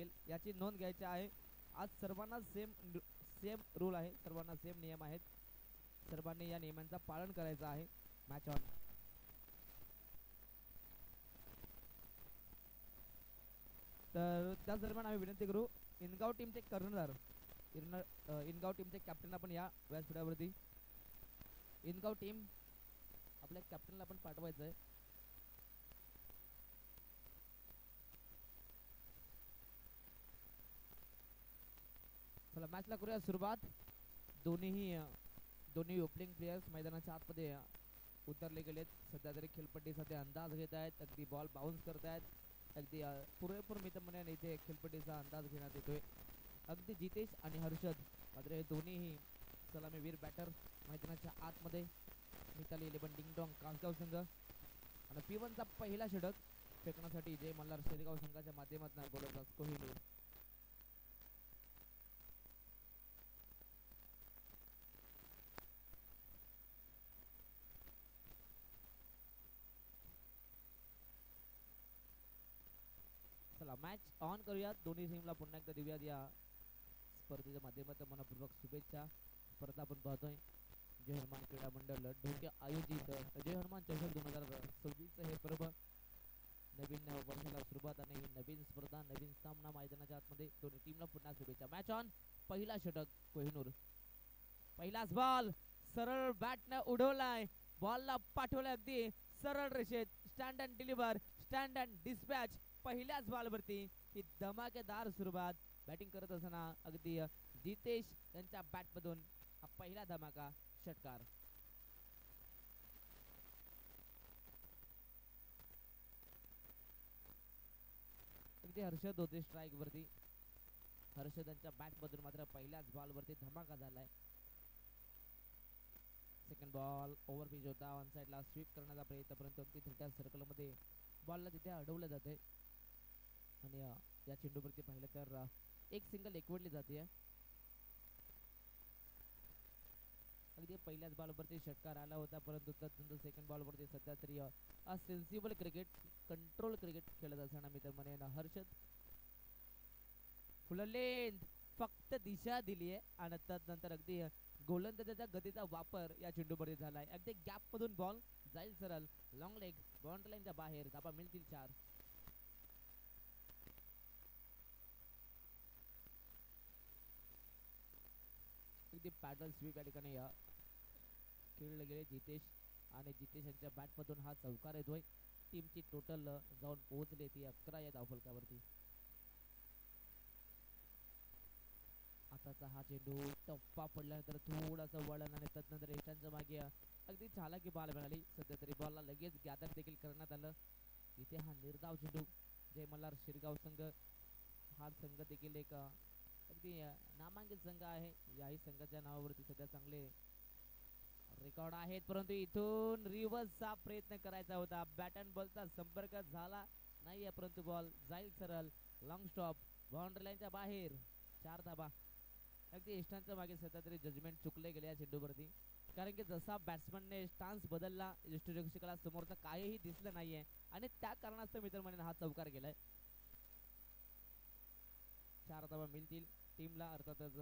लागेल याची नोंद घ्यायची आहे. आज सर्वांना सेम रूल आहे, सर्वांना सेम नियम आहेत, सर्वांनी या नियमांचा पालन करायचं आहे. Match on. तर त्याच दरम्यान आम्ही विनंती करू इनगाव टीमचे कर्णधार इनगाव टीमचे कॅप्टन आपण या व्यासपीठावरती. इनगाव टीम आपल्या कॅप्टनला आपण पाठवायचं आहे. चला मॅचला करूया सुरुवात. दोन्ही ओपनिंग प्लेयर्स मैदानाच्या आतमध्ये उतरले गेलेत. सध्या तरी खेळपट्टीसाठी अंदाज घेत आहेत, अगदी बॉल बाउन्स करत आहेत, अगदी पुरेपूर मित्रमंडळाने इथे खेळपट्टीचा अंदाज घेण्यात येतोय. अगदी जितेश आणि हर्षद मात्र हे दोन्हीही सलामीवीर बॅटर मैदानाच्या आतमध्ये. मिताली 11 डिंगडॉंग कासगाव संघ आणि P1चा पहिला षटक फेकण्यासाठी जय मल्हार शेरगाव संघाच्या माध्यमातून गोलंदाज कोहिनूर. चला मॅच ऑन करूयात. दोन्ही टीमला पुन्हा एकदा देऊयात या स्पर्धेच्या माध्यमातून मनपूर्वक शुभेच्छा. स्पर्धा आपण पाहतोय जय हनुमान क्रीडा मंडळ ढोके आयोजित जय हनुमान चषक 2026 हे पर्व. नवीन वर्षाला सुरुवात आणि नवीन स्पर्धा, नवीन सामना मैदानाच्या आतमध्ये. दोन्ही टीमला पुन्हा शुभेच्छा. Match on. पहिला षटक कोहिनूर. पहिलाच बॉल सरळ बॅटने उडवलाय, बॉलला पाठवलाय अगदी सरळ रेषेत. Stand and deliver, stand and dispatch. पहिल्याच बॉलवरती ही धमाकेदार सुरुवात बॅटिंग करत असताना अगदी जितेश यांच्या बॅटमधून हा पहिला धमाका षटकार. अगदी हर्षद होते स्ट्राईक वरती. हर्षद यांच्या बॅटमधून मात्र पहिल्याच बॉलवरती धमाका झालाय. सेकंड बॉल ओव्हर पिच होता, ऑन साइडला स्वीप करण्याचा प्रयत्न, परंतु अगदी छोट्या सर्कलमध्ये बॉलला तिथे अडवलं जाते आणि या चेंडूवरती पाहिलं तर एक सिंगल एकवटली जाते. अगदी पहिल्याच बॉलवरती षटकार आला होता, परंतु त्यानंतर सेकंड बॉलवरती सध्या तरी सेन्सिबल क्रिकेट, कंट्रोल क्रिकेट खेळत असताना मी तर म्हणेन हर्षद फुल लेंथ फक्त दिशा दिली आहे आणि त्यानंतर अगदी गोलंदाजाच्या गतीचा वापर या चेंडूमध्ये झालाय. अगदी गॅप मधून बॉल जाईल सरळ लॉंग लेग, बाउंड्री लाईनच्या बाहेर. धाबा मिळतील 4. अगदी पॅडल स्वीप या ठिकाणी खेळले गेले जितेश आणि जितेश यांच्या बॅटमधून हा चौकार येतोय. टीमची टोटल जाऊन पोहोचले ती 11 या धावफलकावरती. आताचा हा चेंडू टप्पा पडल्यानंतर थोडासा वळण आणि त्यानंतर एटांच्या मागे अगदी चालाकी बॉल मिळाली. सध्या तरी बॉलला लगेच गॅदर देखील करण्यात आलं. इथे हा निर्धाव चेंडू जय मल्हार शिरगाव संघ हा संघ देखील एक अगदी नामांकित संघ आहे. याही संघाच्या नावावरती सध्या चांगले रेकॉर्ड आहेत, परंतु इथून रिव्हर्सचा प्रयत्न करायचा होता. बॅट अँड बॉलचा संपर्क झाला नाहीये, परंतु बॉल जाईल सरळ लॉंग स्टॉप बाउंड्री लाईनच्या बाहेर. 4 धाबा. अगदी इष्टांच्या मागे सध्या तरी जजमेंट चुकले गेले या चेंडूवरती, कारण की जसा बॅट्समनने स्टान्स बदलला यष्टीरक्षकाला समोरचा काहीही दिसलं नाहीये आणि त्या कारणास्तव मित्र म्हणून हा चौकार केलाय. 4 धाबा मिळतील टीमला. अर्थातच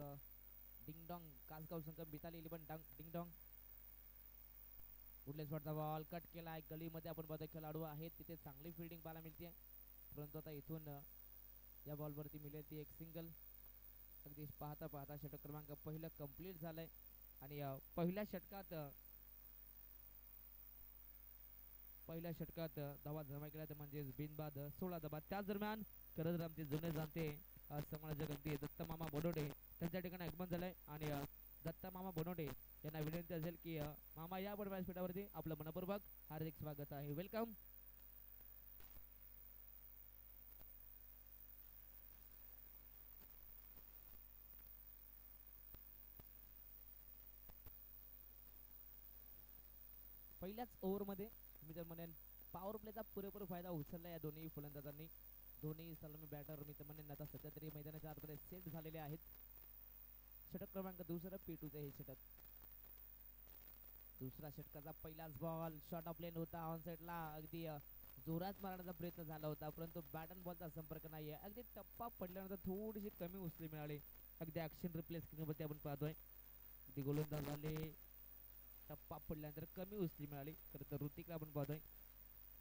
डिंगडॉंग कासगाव संघ मिताली 11 डिंगडॉंग. गुडलेस स्पॉटचा बॉल कट केलाय. गलीमध्ये आपण बघतो खेळाडू आहेत तिथे चांगली फिल्डिंग पाहायला मिळते, परंतु आता इथून या बॉलवरती मिळेल ती एक सिंगल. अगदी पाहता पाहता षटक क्रमांक पहिलं कंप्लीट झालंय आणि पहिल्या षटकात धावा जमा केल्या तर म्हणजे बिनबाद 16 धाबा. त्याच दरम्यान करदरामचे जुने जाणते समालोचक अगदी दत्त मामा बोडोडे त्यांच्या ठिकाणी आगमन झालंय आणि दत्ता मामा बोनोडे यांना विनंती असेल की मामा या पण व्यासपीठावरती आपलं मनपूर्वक हार्दिक स्वागत आहे. वेलकम. पहिल्याच ओव्हरमध्ये मी तर म्हणेन पॉवर प्लेचा पुरेपूर फायदा उचलला या दोन्ही फलंदाजांनी. दोन्ही सलामी बॅटर मी तर म्हणेन आता सध्या तरी मैदानाच्या आतमध्ये सेट झालेले आहेत. षटक क्रमांक दुसरा P2चे हे षटक. दुसरा षटकाचा पहिलाच बॉल शॉर्ट ऑफ लेन होता ऑन साइडला. अगदी जोरात मारण्याचा प्रयत्न झाला होता, परंतु बॅट अँड बॉलचा संपर्क नाहीये. अगदी टप्पा पडल्यानंतर थोडीशी कमी उचली मिळाली. अगदी ॲक्शन रिप्ले स्क्रीनवरती आपण पाहतोय. अगदी गोलंदाज आले, टप्पा पडल्यानंतर कमी उचली मिळाली. खरं तर ऋतिकला आपण पाहतोय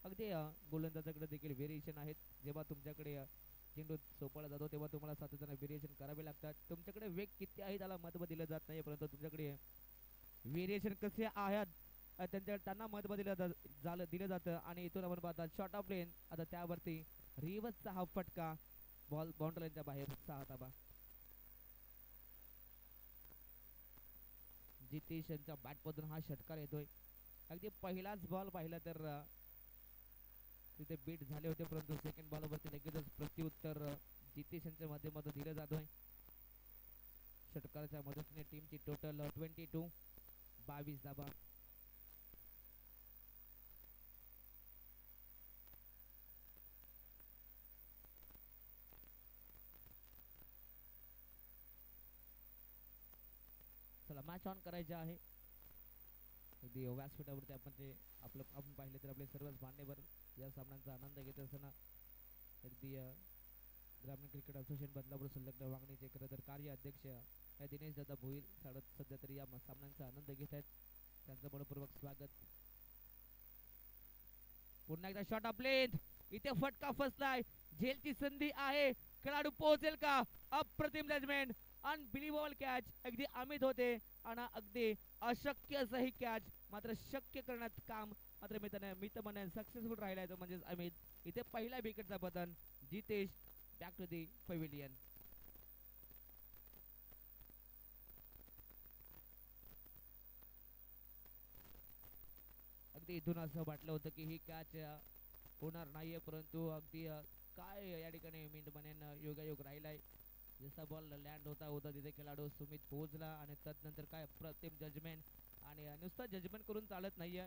अगदी गोलंदाजाकडे देखील व्हेरिएशन आहेत. जेव्हा तुमच्याकडे चेंडू सोपवला जातो तेव्हा तुम्हाला सातत्याने व्हेरिएशन करावे लागतात. तुमच्याकडे वेग किती आहे त्याला महत्त्व दिलं जात नाही, परंतु तुमच्याकडे व्हेरिएशन कसे आहेत त्यांना महत्त्व दिलं जातं. आणि इथून आपण पाहतात शॉर्ट ऑफ लेन. आता त्यावरती रिव्हर्सचा हा फटका, बॉल बाउंड्री लाईनच्या बाहेर 6 धावा. जितेश यांच्या बॅटमधून हा षटकार येतोय. अगदी पहिलाच बॉल पाहिला तर तिथे बीट झाले होते, परंतु सेकंड बॉलवरती लगेचच प्रत्युत्तर जितेश यांच्या माध्यमातून दिलं जातोय. षटकाराच्या मदतीने टीमची टोटल 22 धावा. चला मॅच ऑन करायचे आहे. अगदी व्यासपीठावरती आपण पाहिले तर आपले सर्वच मान्यवर या सामन्यांचा आनंद घेत असताना अगदी ग्रामीण क्रिकेट असोसिएशन बदलापूर संलग्न वागणीचे खरं तर कार्य अध्यक्ष दिनेश दादा भोईर सध्या तरी या सामन्यांचा आनंद घेत आहेत. त्यांचं मनपूर्वक स्वागत. पुन्हा एकदा शॉट ऑफ लेंथ, इथे फटका फसलाय. झेलची संधी आहे, खेळाडू पोहोचेल का? अप्रतिम जजमेंट, अनबिलिव्हेबल कॅच. अगदी अमित होते आणि अगदी अशक्य असं ही कॅच मात्र शक्य करण्यात काम मात्र मितमने सक्सेसफुल राहिलाय तो म्हणजेच अमित. इथे पहिला विकेटचा पतन. Jitesh back to the pavilion. अगदी इथून असं वाटलं होतं की ही कॅच होणार नाहीये, परंतु अगदी काय या ठिकाणी मिंटमनेन योगायोग राहिलाय. जसा बॉल लँड होता तिथे खेळाडू सुमित पोहोचला आणि तदनंतर काय अप्रतिम जजमेंट. आणि नुसतं जजमेंट करून चालत नाहीये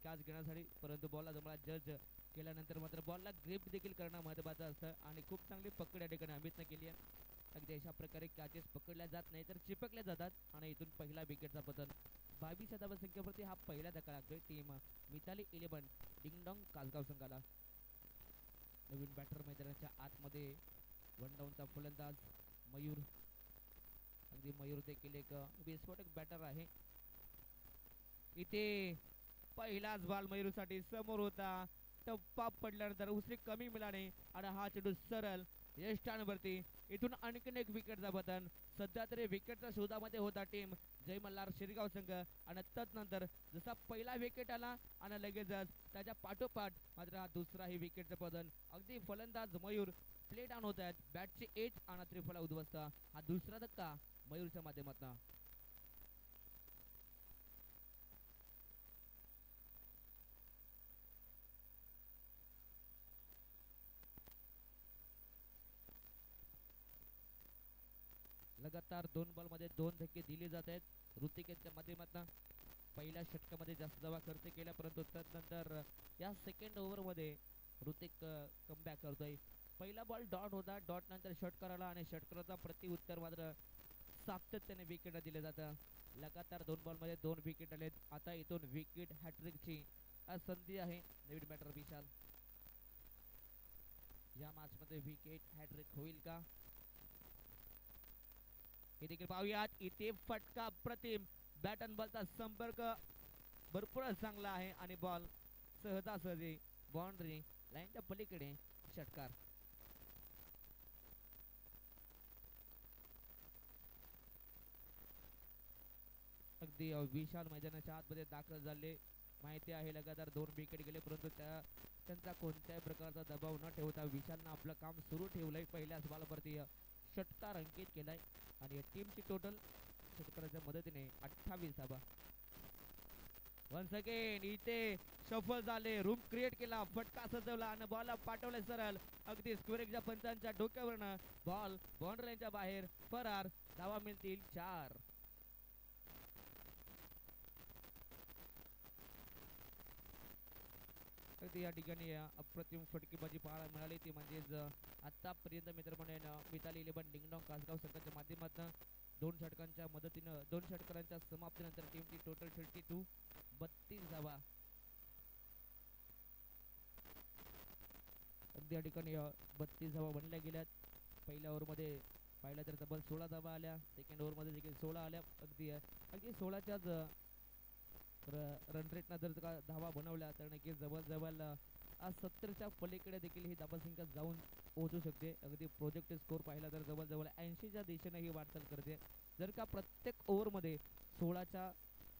कॅच घेण्यासाठी, परंतु बॉलला जमला जज केल्यानंतर मात्र बॉलला ग्रिप देखील करणं महत्त्वाचं असतं. आणि खूप चांगली पकड या ठिकाणी अमितनं केली आहे. अगदी अशा प्रकारे कॅचेस पकडल्या जात नाही तर चिपकल्या जातात. आणि इथून पहिला विकेटचा पतन. 22 धावा संख्येवरती हा पहिला धक्का लागतोय टीम मिताली 11 डिंगडॉंग कासगाव संघाला. नवीन बॅटर मैदानाच्या आतमध्ये वन डाऊनचा फलंदाज मयूर. अगदी मयूर देखील एक विस्फोटक बॅटर आहे. इथे पहिलाच बॉल मयूरसाठी समोर होता, टप्पा पडल्यानंतर उसरी कमी मिळाली आणि हा चेंडू सरळ यष्टांवरती. इथून आणखीन एक विकेटचा पतन. सध्या तरी विकेटच्या शोधामध्ये होता टीम जय मल्हार शिरगाव संघ. आणि तदनंतर जसा पहिला विकेट आला आणि लगेचच त्याच्या पाठोपाठ मात्र हा दुसराही विकेटचं पतन. अगदी फलंदाज मयूर प्ले डाऊन होत आहेत. बॅटची एज आणि त्रिफळा उद्ध्वस्त. हा दुसरा धक्का मयूरच्या माध्यमातून. लगातार 2 बॉलमध्ये 2 धक्के दिले जात आहेत ऋतिक यांच्या माध्यमातून. पहिल्या षटकामध्ये जास्त धावा खर्च केल्या, परंतु त्यानंतर या सेकंड ओव्हरमध्ये ऋतिक कमबॅक करतोय. पहिला बॉल डॉट होता, डॉट नंतर षटकार आला आणि षटकाराचा प्रत्युत्तर मात्र सातत्याने विकेट दिले जातं. लगातार 2 बॉलमध्ये 2 विकेट आलेत. आता इथून विकेट हॅट्रिकची संधी आहे. नवीन बॅटर विशाल. या मॅच मध्ये विकेट हॅट्रिक होईल का हे देखील पाहूयात. इथे फटका प्रतिम. बॅट अँड बॉलचा संपर्क भरपूर चांगला आहे आणि बॉल सहजासहजी बाउंड्री लाईनच्या पलीकडे षटकार. अगदी विशाल मैदानाच्या आतमध्ये दाखल झाले. माहिती आहे लगातार 2 विकेट गेले, परंतु त्यांचा कोणत्याही प्रकारचा दबाव न ठेवता विशालनं आपलं काम सुरू ठेवलंय. पहिल्याच बॉलवरती षटकार अंकित केलाय आणि टीमची टोटल षटकाराच्या मदतीने 28 धावा. वन्स अगेन इथे सफल झाले. रूम क्रिएट केला, फटका सजवला आणि बॉलला पाठवले सरळ अगदी स्क्वेअरच्या पंचांच्या डोक्यावरनं. बॉल बाउंड्री लाईनच्या बाहेर फरार. धावा मिळतील 4. अगदी या ठिकाणी अप्रतिम फटकेबाजी पाहायला मिळाली, ती म्हणजेच आतापर्यंत मित्रांनो मिताली 11 डिंगडॉंग कासगाव संघाच्या माध्यमातून 2 षटकांच्या मदतीनं 2 षटकारांच्या समाप्तीनंतर टीमची टोटल 32 धावा. अगदी या ठिकाणी 32 धावा बनल्या गेल्यात. पहिल्या ओव्हरमध्ये पाहिलं तर तब्बल 16 धावा आल्या. सेकंड ओव्हरमध्ये देखील 16 आल्या. अगदी 16च्याच रन रेटनं जर का धावा बनवल्या तर नक्कीच जवळजवळ 70च्या पलीकडे देखील ही धावसंख्या जाऊन पोहोचू शकते. अगदी प्रोजेक्ट स्कोर पाहिला तर जवळजवळ 80च्या दिशेने ही वाटचाल करते. जर का प्रत्येक ओव्हरमध्ये 16च्या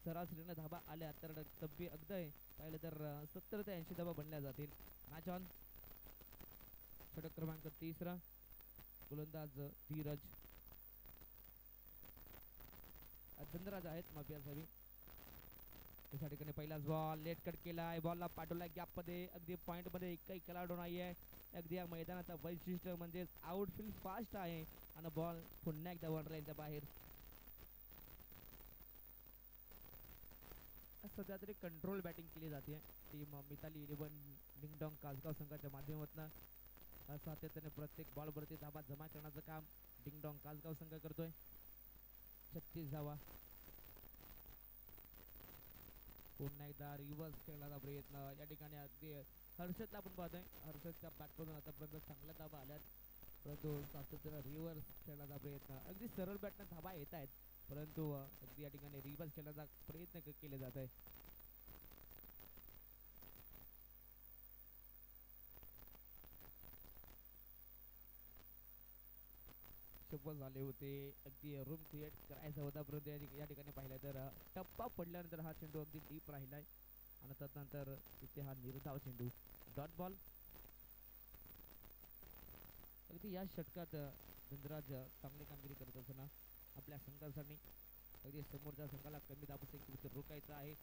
सरासरीने धावा आल्या तर अगदी पाहिलं तर 70 ते 80 धावा बनल्या जातील. Match on. षटक क्रमांक 30, गोलंदाज धीरज धनराज आहेत माफी असावी. त्या ठिकाणी पहिलाच बॉल लेट कट केलाय. बॉलला पाठवलाय गॅप मध्ये. अगदी पॉइंट मध्ये एकही खेळाडू नाहीये. अगदी या मैदानाचा वैशिष्ट्य म्हणजे आउटफील्ड फास्ट आहे आणि बॉल पुन्हा एकदा वन लाईनच्या बाहेर. सध्या तरी कंट्रोल बॅटिंग केली जाते टीम मिताली 11 डिंगडॉंग कासगाव संघाच्या माध्यमातून. सातत्याने प्रत्येक बॉलवरती धाबा जमा करण्याचं काम डिंगडॉंग कासगाव संघ करतोय. 36 धावा. पुन्हा एकदा रिव्हर्स खेळण्याचा प्रयत्न या ठिकाणी अगदी हर्षदला आपण पाहतोय. हर्षदच्या बॅटमधून आतापर्यंत चांगल्या धाबा आल्यात, परंतु सातत्याने रिव्हर्स खेळण्याचा प्रयत्न. अगदी सरळ बॅटनं धाबा येत आहेत, परंतु अगदी या ठिकाणी रिव्हर्स खेळण्याचा प्रयत्न केले जात आहे. सफल झाले होते. अगदी रूम क्रिएट करायचा होता, परंतु या ठिकाणी पाहिलं तर टप्पा पडल्यानंतर हा चेंडू अगदी डीप राहिलाय आणि त्यानंतर इथे हा निर्धाव चेंडू डॉट बॉल. अगदी या षटकात धनराज चांगली कामगिरी करत असताना आपल्या संघासाठी अगदी समोरच्या संघाला कमी धावसंख्येत रोखायचं आहे.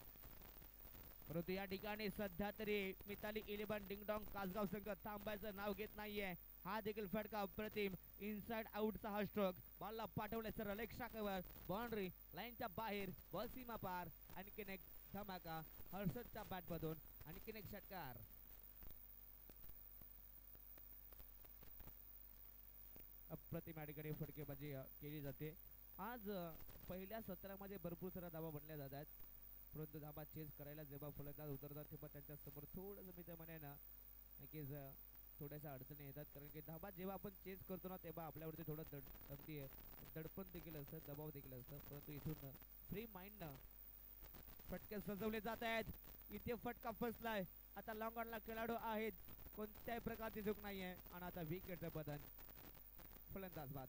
परंतु या ठिकाणी सध्या तरी मिताली 11 डिंगडॉंग कासगाव संघ थांबायचं नाव घेत नाहीये. हा देखील फटका अप्रतिम इनसाइड आउटचा हा स्ट्रोक. बॉलला पाठवलाय सरळ एक शाखेवर, बाउंड्री लाईनच्या बाहेर, बॉल सीमा पार. आणखीन एक धमाका हर्षदच्या बॅटमधून, आणखीन एक षटकार. अप्रतिम या ठिकाणी फटकेबाजी केली जाते. आज पहिल्या सत्रामध्ये भरपूर साऱ्या धावा बनल्या जात आहेत, परंतु धाबा चेस करायला जेव्हा फलंदाज उतरतात तेव्हा त्यांच्या समोर थोडंसं मी त्या म्हणेन नक्कीच थोड्याशा अडचणी येतात. कारण की धाबा जेव्हा आपण चेस करतो ना तेव्हा आपल्यावरती थोडं अगदी दडपण देखील असतं, दबाव देखील असतं, परंतु इथून फ्री माइंडनं फटके सजवले जात आहेत. इथे फटका फसलाय. आता लॉंग ऑनला खेळाडू आहेत, कोणत्याही प्रकारची चूक नाहीये आणि आता विकेटचं बदल. फलंदाज बाद.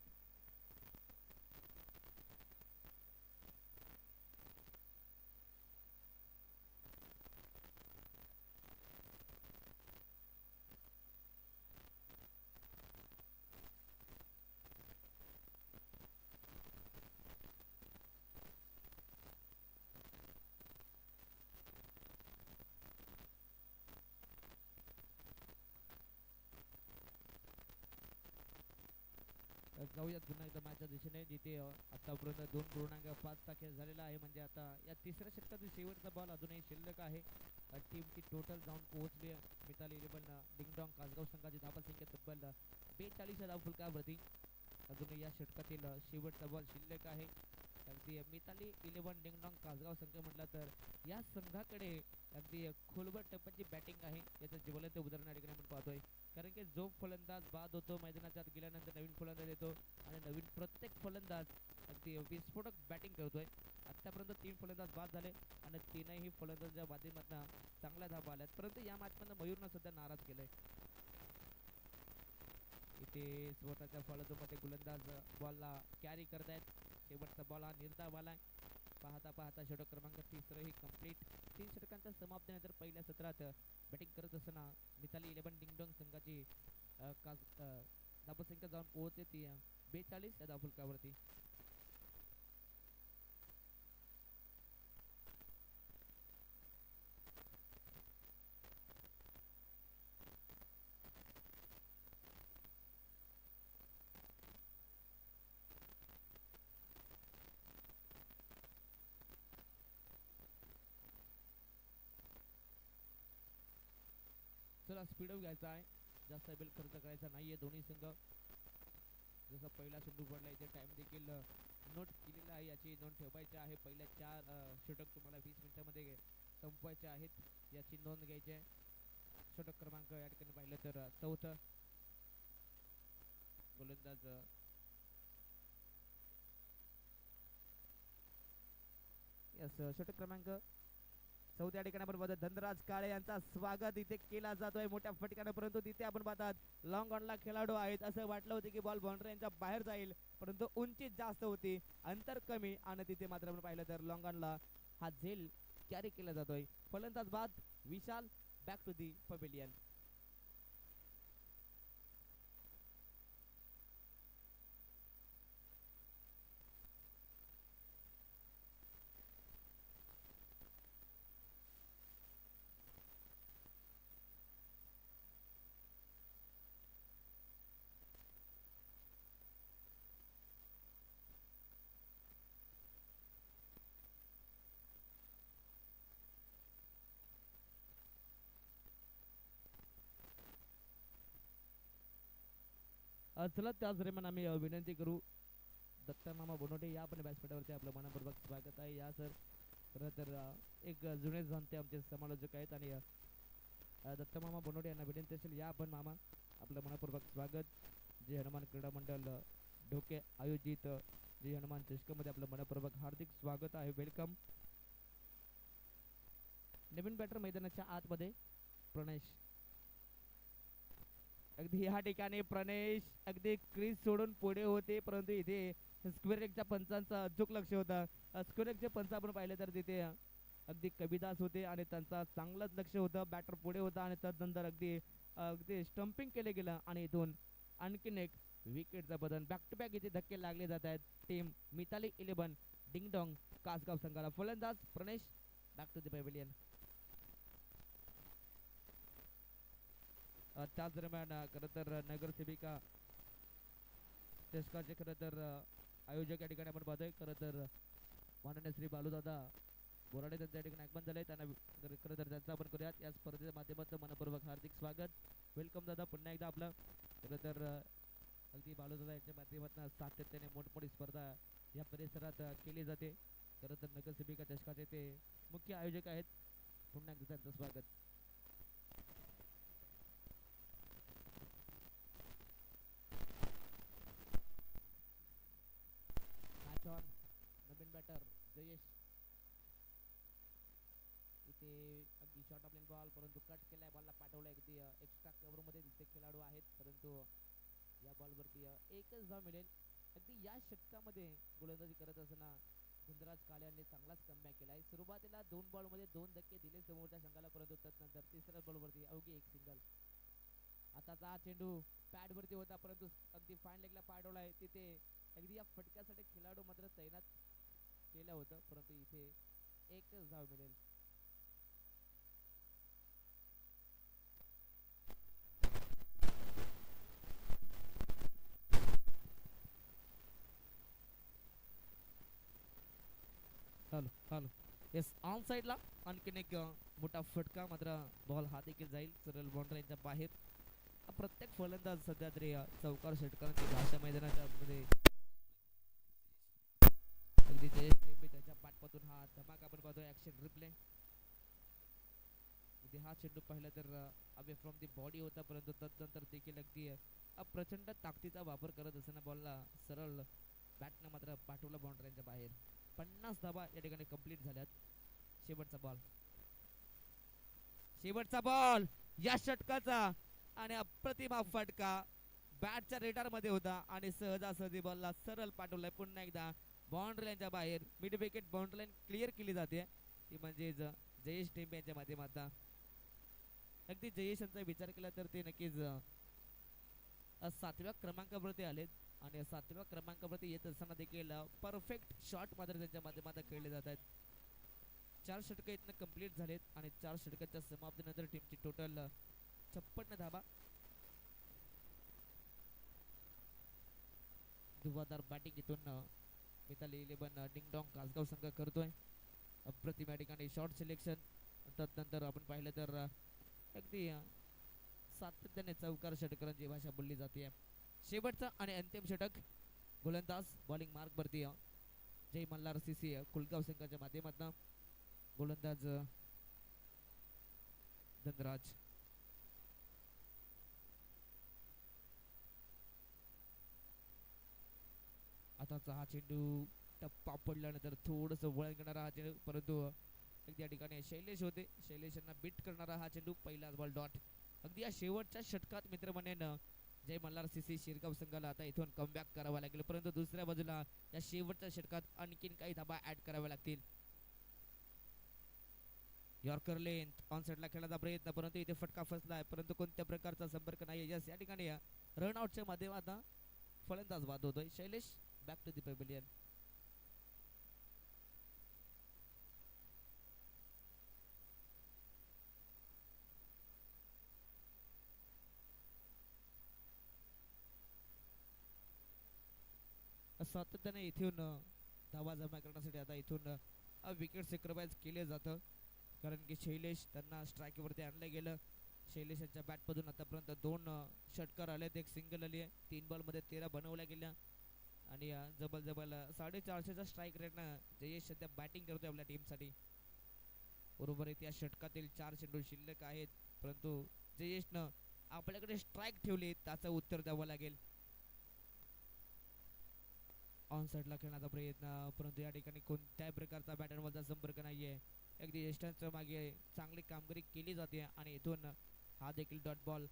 जाऊयात पुन्हा एकदा मॅचच्या दिशेने, जिथे आतापर्यंत 2.5 खेळ झालेला आहे. म्हणजे आता या तिसऱ्या षटकातील शेवटचा बॉल अजूनही शिल्लक आहे. टीमची टोटल जाऊन पोहोचली मिताली 11 डिंगडॉंग कासगाव संघाची धावसंख्या तब्बल 42 धाव फलकावरती. अजूनही या षटकातील शेवटचा बॉल शिल्लक आहे. अगदी मिताली 11 डिंगडॉंग कासगाव संघ म्हटला तर या संघाकडे अगदी खोलवर टप्प्याची बॅटिंग आहे, याचं ज्वलंत उदाहरण या ठिकाणी आपण पाहतोय. कारण की जो फलंदाज बाद होतो मैदानाच्या आत गेल्यानंतर नवीन फलंदाज येतो आणि नवीन प्रत्येक फलंदाज अगदी विस्फोटक बॅटिंग करतोय. आतापर्यंत 3 फलंदाज बाद झाले आणि 3ही फलंदाजांच्या माध्यमातून चांगल्या धावा आल्यात, परंतु या मॅचमधनं मयूरनं सध्या नाराज केलंय. इथे स्वतःच्या फलंदाजीमध्ये गोलंदाज बॉलला कॅरी करतायत. शेवटचा बॉल हा निर्धाव आलाय. पाहता पाहता षटक क्रमांक 30 ही कंप्लीट. 3 षटकांच्या समाप्तीनंतर पहिल्या सत्रात बॅटिंग करत असताना मिताली 11 डिंगडॉंग संघाची धावसंख्या जाऊन पोहोचते ती 42 या धावफलकावरती. चला स्पीड अप घ्यायचा आहे, जास्त बिल खर्च करायचा नाहीये. दोन्ही संघ जसा पहिला चेंडू पडला इथे टाइम देखील नोट केलेला आहे, याची नोंद ठेवायची आहे. पहिल्या 4 षटक तुम्हाला 20 मिनिटांमध्ये संपवायचे आहेत, याची नोंद घ्यायची आहे. षटक क्रमांक या ठिकाणी पाहिलं तर चौथं गोलंदाज षटक क्रमांक चौथ्या ठिकाणी आपण पाहतो धनराज काळे यांचा स्वागत इथे केला जातोय मोठ्या फटक्याने, परंतु तिथे आपण पाहतात लॉंग ऑनला खेळाडू आहेत. असं वाटलं होतं की बॉल बाउंड्री यांच्या बाहेर जाईल, परंतु उंची जास्त होती, अंतर कमी, आणि तिथे मात्र आपण पाहिलं तर लॉंग ऑनला हा झेल कॅरी केला जातोय. फलंदाज बाद विशाल, बॅक टू दी पवेलियन. चला त्याच दरम्यान आम्ही विनंती करू दत्ता मामा बोनोटे या पण व्यासपीठावरती आपलं मनपूर्वक स्वागत आहे. या सर खरं तर एक जुने जाणते आमचे समालोचक आहेत, आणि दत्ता मामा बोनोटे यांना विनंती असेल या पण मामा आपलं मनपूर्वक स्वागत. जे हनुमान क्रीडा मंडळ ढोके आयोजित जे हनुमान चषकामध्ये आपलं मनपूर्वक हार्दिक स्वागत आहे, वेलकम. नवीन बॅटर मैदानाच्या आतमध्ये प्रणेश, अगदी या ठिकाणी प्रणेश अगदी क्रीज सोडून पुढे होते, परंतु इथे स्क्वेअर एकच्या पंचांचं अचूक लक्ष होतं. स्क्वेअर एकचे पंच आपण पाहिले तर तिथे अगदी कविदास होते आणि त्यांचा चांगलंच लक्ष होतं. बॅटर पुढे होता आणि त्यानंतर अगदी अगदी स्टंपिंग केले गेलं, आणि इथून आणखीन एक विकेटचं बदल. बॅक टू बॅक इथे धक्के लागले जात आहेत. टीम मिताली 11 डिंगडॉंग कासगाव संघाला. फलंदाज Pranesh, back to the pavilion. त्याच दरम्यान खरं तर नगरसेविका चषकाचे खरं तर आयोजक या ठिकाणी आपण पाहतोय. खरं तर माननीय श्री बालूदादा बोराडे त्यांच्या ठिकाणी आगमन झालंय. त्यांना खरं तर त्यांचा आपण करूयात या स्पर्धेच्या माध्यमातून मनपूर्वक हार्दिक स्वागत, वेलकम दादा. पुन्हा एकदा आपलं खरं तर अगदी बालूदादा यांच्या माध्यमातून सातत्याने मोठमोठी स्पर्धा या परिसरात केली जाते. खरं तर नगरसेविका चषकाचे ते मुख्य आयोजक आहेत. पुन्हा एकदा त्यांचं स्वागत. नवीन बॅटर जयेश, इथे अगदी शॉर्ट ऑफ बॉल, परंतु कट केलाय, बॉलला पाठवलाय अगदी एक्स्ट्रा कव्हर मध्ये तिथे खेळाडू आहेत, परंतु या बॉलवरती एकच धाव मिळेल. अगदी या षटकामध्ये गोलंदाजी करत असताना धनराज काळे यांनी चांगलाच कमबॅक केलाय. सुरुवातीला 2 बॉल मध्ये 2 धक्के दिले समोरच्या संघाला, परंतु त्यानंतर तिसऱ्या बॉलवरती अवघी एक सिंगल. आताचा चेंडू पॅड वरती होता, परंतु अगदी फाईन लेगला पाठवलाय. तिथे अगदी या फटक्यासाठी खेळाडू मात्र तैनात केलं होतं, परंतु इथे एकच धाव मिळेल. हॅलो हॅलो येस, ऑन साईडला आणखीन एक मोठा फटका, मात्र बॉल हा देखील जाईल सरळ बाउंड्रीच्या बाहेर. प्रत्येक फलंदाज सध्या तरी चौकार षटकांची भाषा मैदानाच्या मध्ये अगदी त्याच्या पाठपातून हा धमाका आपण पाहतोय. ऍक्शन रिप्ले, अगदी हा चेंडू पाहिला तर अवे फ्रॉम दी बॉडी होता, परंतु तदनंतर देखील अगदी प्रचंड ताकदीचा वापर करत असताना बॉलला सरळ बॅटनं मात्र पाठवला बाउंड्रीच्या बाहेर. 50 धावा या ठिकाणी कंप्लीट झाल्यात. शेवटचा बॉल, शेवटचा बॉल या षटकाचा, आणि अप्रतिम फटका बॅटच्या रेडार मध्ये होता आणि सहजासहजी बॉलला सरळ पाठवलाय. पुन्हा एकदा बाउंड्री लाईनच्या बाहेर mid wicket boundary line clear केली जाते, ती म्हणजे जयेश टेंबे यांच्या माध्यमातून. अगदी जयेश यांचा विचार केला तर ते नक्कीच 7व्या क्रमांकावरती आलेत, आणि 7व्या क्रमांकावरती येत असताना देखील परफेक्ट शॉट मात्र त्यांच्या माध्यमातून खेळले जात आहेत. 4 षटकं इथनं कंप्लीट झालेत, आणि 4 षटकांच्या समाप्तीनंतर टीमची टोटल 56 धावा. धुवाधार बॅटिंग इथून मिताली 11 डिंगडॉंग कासगाव संघ करतोय. अप्रतिम या ठिकाणी शॉर्ट सिलेक्शन, तदनंतर आपण पाहिलं तर अगदी सातत्याने चौकार षटकांची भाषा बोलली जाते. शेवटचा आणि अंतिम षटक, गोलंदाज बॉलिंग मार्क वरती जय मल्हार सीसी कुलगाव संघाच्या माध्यमातून. गोलंदाज धनराज, आताचा हा चेंडू टप्पा पडल्यानंतर थोडस वळण करणारा हा चेंडू, परंतु अगदी या ठिकाणी शैलेश होते, शैलेशांना बीट करणारा हा चेंडू, पहिलाच बॉल डॉट. अगदी या शेवटच्या षटकात मित्र म्हणेन जय मल्हार सीसी शिरगाव संघाला आता इथून कमबॅक करावा लागेल, परंतु दुसऱ्या बाजूला या शेवटच्या षटकात आणखीन काही धाबा ऍड कराव्या लागतील. यॉर्कर लेंथ ऑन साइडला खेळण्याचा प्रयत्न, परंतु इथे फटका फसलाय, परंतु कोणत्या प्रकारचा संपर्क नाही. यस, या ठिकाणी रन आउटच्या माध्यमातून फलंदाज बाद होतोय. Shailesh back to the pavilion. सातत्याने इथून धावा जमा करण्यासाठी आता इथून विकेट सेक्रिफाइस केले जातं, कारण की शैलेश त्यांना स्ट्राईकवरती आणलं गेलं. शैलेश यांच्या बॅटमधून आतापर्यंत 2 षटकार आलेत, एक सिंगल आली आहे. 3 बॉलमध्ये 13 बनवल्या गेल्या आणि जबल 450चा स्ट्राईक रेटनं जयेश सध्या बॅटिंग करतोय आपल्या टीमसाठी. उर्वरित या षटकातील 4 चेंडू शिल्लक आहेत, परंतु जयेशनं आपल्याकडे स्ट्राईक ठेवले, त्याचं उत्तर द्यावं लागेल. ऑन साइडला खेळण्याचा प्रयत्न, परंतु या ठिकाणी कोणत्याही प्रकारचा बॅटरमधला संपर्क नाहीये. अगदी यष्टांच्या मागे चांगली कामगिरी केली जाते आणि इथून हा देखील डॉट बॉल.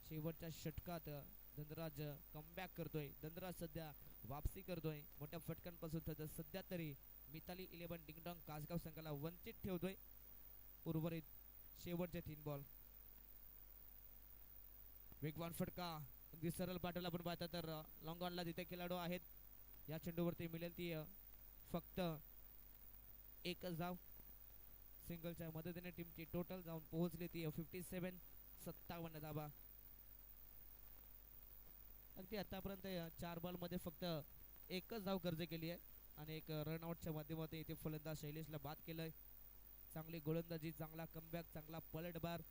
शेवटच्या षटकात धनराज कमबॅक करतोय. धनराज सध्या वापसी करतोय मोठ्या फटकांपासून. सध्या तरी मिताली 11 डिंगडॉंग कासगाव संघाला वंचित ठेवतोय. उर्वरित शेवटचे 3 बॉल. वेगवान फटका, अगदी सरळ पाठवला. आपण पाहता तर लॉंग ऑनला तिथे खेळाडू आहेत. या चेंडूवरती मिळेल ती फक्त एकच धाव. सिंगलच्या मदतीने टीमची टोटल जाऊन पोहोचली ती 57 धावा. अगदी आतापर्यंत 4 बॉल मध्ये फक्त एकच धाव कर्ज केली आहे आणि एक रनआउटच्या माध्यमातून इथे फलंदाज शैलेशला बाद केलंय. चांगली गोलंदाजी, चांगला कमबॅक, चांगला पलटबार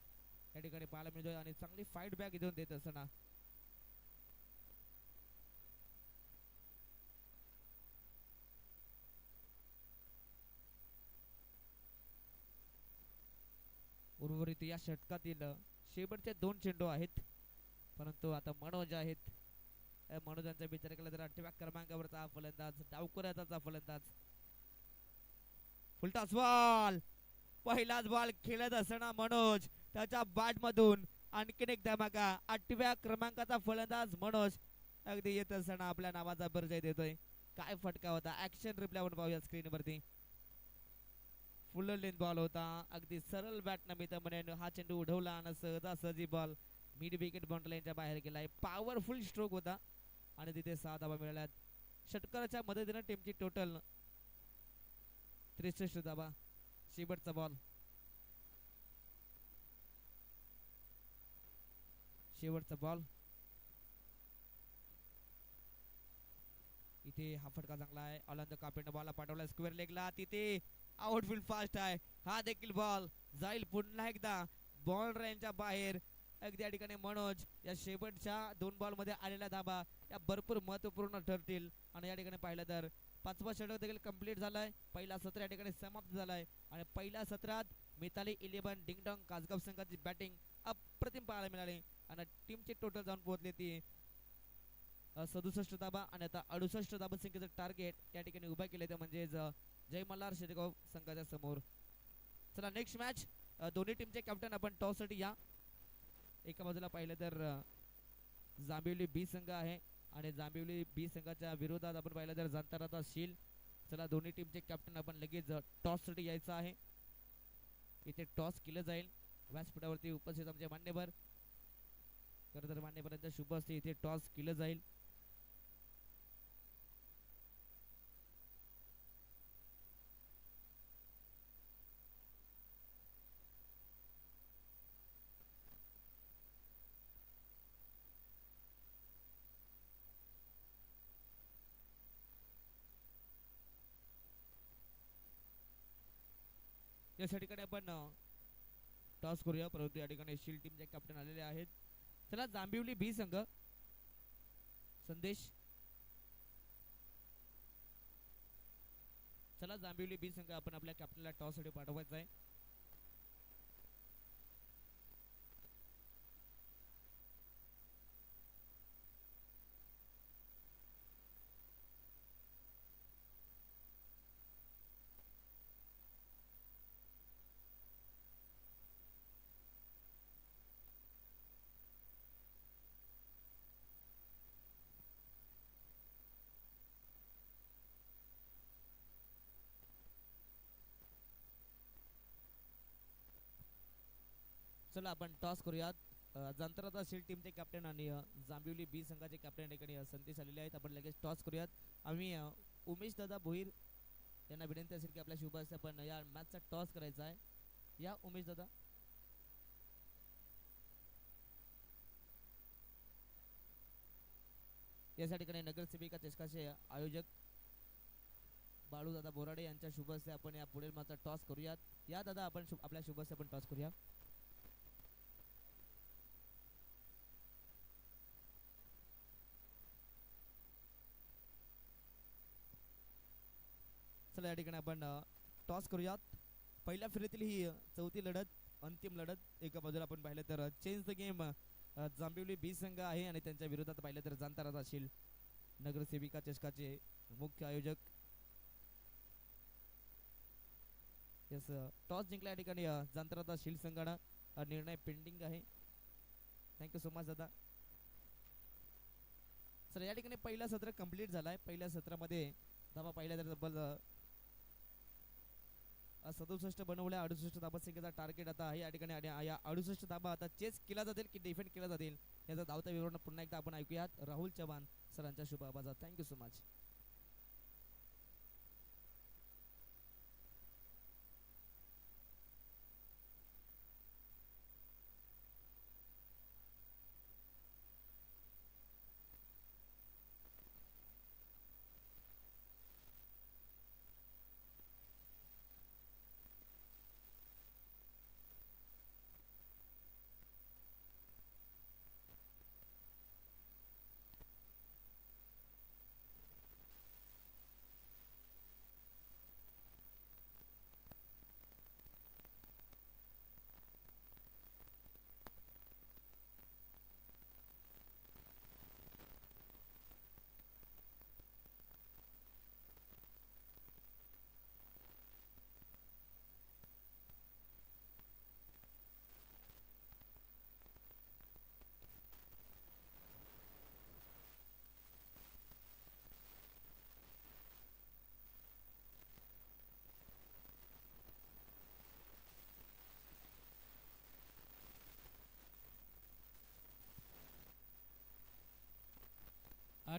या ठिकाणी पाहायला मिळतोय आणि चांगली फाईट बॅक इथून देत असताना उर्वरित या षटकातील शेवटचे 2 चेंडू आहेत, परंतु आता मनोज आहेत. मनोजांच्या विचार तर 8व्या क्रमांकावरचा फलंदाज, डावखुऱ्याचा फलंदाज. फुलटॉस बॉल, पहिलाच बॉल खेळत असताना मनोज त्याच्या बॅट मधून आणखीन एक धमाका. 8व्या क्रमांकाचा फलंदाज मनोज अगदी येत असताना आपल्या नावाचा परिचय देतोय. काय फटका होता, ऍक्शन रिप्ले आपण पाहूया स्क्रीन वरती. फुल लेंथ बॉल होता, अगदी सरळ बॅट नमित म्हणून हा चेंडू उडवला आणि सहजासहजी बॉल मिड विकेट बाउंड्री लाईनच्या बाहेर गेलाय. पॉवरफुल स्ट्रोक होता आणि तिथे 6 धावा मिळाल्यात. षटकाराच्या मदतीने टीमची टोटल 63 धावा. शेवटचा बॉल, शेवटचा बॉल. इथे हा फटका चांगला आहे. ऑलंद कापेंड बॉलला पाठवला स्क्वेअर लेगला, तिथे आउटफील्ड फास्ट आहे. हा देखील बॉल जाईल पुन्हा एकदा बॉल रेंजच्या बाहेर. अगदी या ठिकाणी मनोज या शेवटच्या 2 बॉल मध्ये आलेल्या धाबा या भरपूर महत्वपूर्ण ठरतील. आणि या ठिकाणी पाहिलं तर 5वा षटक देखील कंप्लीट झालाय. पहिला सत्र या ठिकाणी समाप्त झालाय आणि पहिल्या सत्रात मिताली 11 डिंगडॉंग कासगाव संघाची बॅटिंग अप्रतिम पाहायला मिळाली आणि टीमची टोटल जाऊन पोहोचली ती 67 धाबा आणि आता 68 धाबा संख्येचं टार्गेट या ठिकाणी उभा केले, ते म्हणजे जय मल्हार शिरगाव संघाच्या समोर. चला नेक्स्ट मॅच. दोन्ही टीमचे कॅप्टन आपण टॉस साठी या. एका बाजूला पाहिलं तर जांभिवली बी संघ आहे आणि जांभिवली बी संघाच्या विरोधात आपण पाहिलं तर जांताराचा शील. चला दोन्ही टीमचे कॅप्टन आपण लगेच टॉस साठी यायचं आहे. इथे टॉस केलं जाईल. व्यासपीठावरती उपस्थित आमचे मान्यवर, खरं तर मान्यवरांच्या शुभ असते इथे टॉस केलं जाईल. या ठिकाणी आपण टॉस करूया, परंतु या ठिकाणी शील्ड टीमचे कॅप्टन आलेले आहेत. चला जांभिवली बी संघ, संदेश. चला जांभिवली बी संघ आपण आपल्या कॅप्टनला टॉस साठी पाठवायचा आहे. चला आपण टॉस करूयात. जांतराचा शील्ड टीमचे कॅप्टन आणि जांभिवली बी संघाचे कॅप्टन ठिकाणी संदेश आलेले आहेत. आपण लगेच टॉस करूयात. आम्ही उमेश दादा भोईर यांना विनंती असेल की आपल्या शुभ हस्ते आपण या मॅचचा टॉस करायचा आहे. या उमेश दादा. या ठिकाणी नगरसेविका चषकाचे आयोजक बाळूदादा बोराडे यांच्या शुभ हस्ते आपण या पुढील मॅचचा टॉस करूयात. या दादा आपण आपल्या शुभ हस्ते आपण टॉस करूया. चला या ठिकाणी आपण टॉस करूयात. पहिल्या फेरीतील ही चौथी लढत, अंतिम लढत. एका बाजूला आपण पाहिलं तर चेंज द गेम जांभिवली बी संघ आहे आणि त्यांच्या विरोधात पाहिलं तर जांताराचा शील्ड नगरसेविका चषकाचे मुख्य आयोजक. यस, टॉस जिंकल्या या ठिकाणी जांताराचा शील्ड संघानं निर्णय पेंडिंग आहे. थँक्यू सो मच दादा. सर या ठिकाणी पहिला सत्र कंप्लीट झालाय. पहिल्या सत्रामध्ये धाबा पाहिल्या तर तब्बल 67 बनवल्या. 68 धाबा संख्येचा टार्गेट आता आहे या ठिकाणी. आणि या 68 धाबा आता चेस केला जातील की डिफेंड केला जातील याचा धावता विवरण पुन्हा एकदा आपण ऐकूयात राहुल चव्हाण सरांच्या शुभ आवाजात. Thank you so much.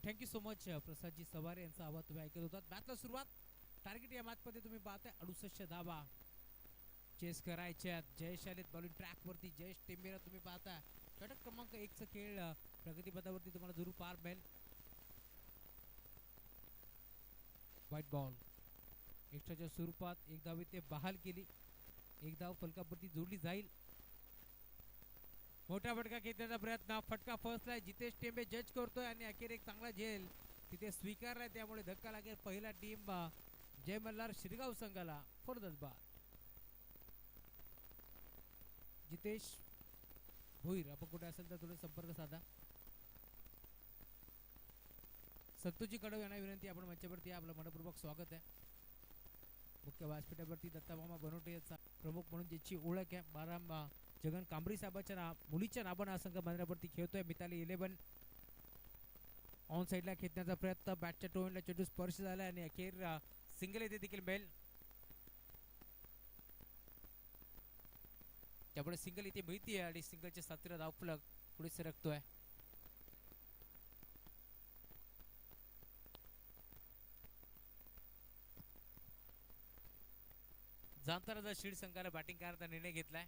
Thank you so much प्रसादजी सवारे यांचा आवाज तुम्ही ऐकत होतात. मॅचला सुरुवात. टार्गेट या मॅचमध्ये तुम्ही पाहताय 68 धावा चेस करायच्या. जयेश आलेत बॉलिंग ट्रॅक वरती. जयेश टेंबेरा तुम्ही पाहताय. षटक क्रमांक 1 चा खेळ प्रगतीपथावरती तुम्हाला जरूर पार मिळेल. व्हाईट बॉल एक्स्ट्राच्या स्वरूपात एक धाव इथे बहाल केली. एक धाव फलकावरती जोडली जाईल. मोठा फटका घेण्याचा प्रयत्न. फटका फसलाय. जितेश टेंबे जज करतोय आणि अखेर एक चांगला झेल तिथे स्वीकारलाय. त्यामुळे धक्का लागेल पहिला टीम जय मल्हार शिरगाव संघाला. फरदच बाद. जितेश भोईर आपण कुठे असेल तर थोडे संपर्क साधा. संतोषजी कडव यांना विनंती आपण मंचावरती आपलं मनपूर्वक स्वागत आहे. मुख्य व्यासपीठावरती दत्तामामा बनवटे याचा प्रमुख म्हणून ज्याची ओळख आहे. बारा जगन कांबरी साहेबाच्या मुलीच्या नावानं हा संघ मैदानावरती खेळतोय. मिताली 11 ऑन साइडला खेचण्याचा प्रयत्न. बॅटच्या टोनला चेंडू स्पर्श झाला आणि अखेर सिंगल येथे देखील मिळेल. त्यामुळे सिंगल इथे मिळतीये आणि सिंगलच्या साथीला धावफलक पुढे सरकतोय. जांताराचा शील्ड संघाला बॅटिंग करण्याचा निर्णय घेतलाय.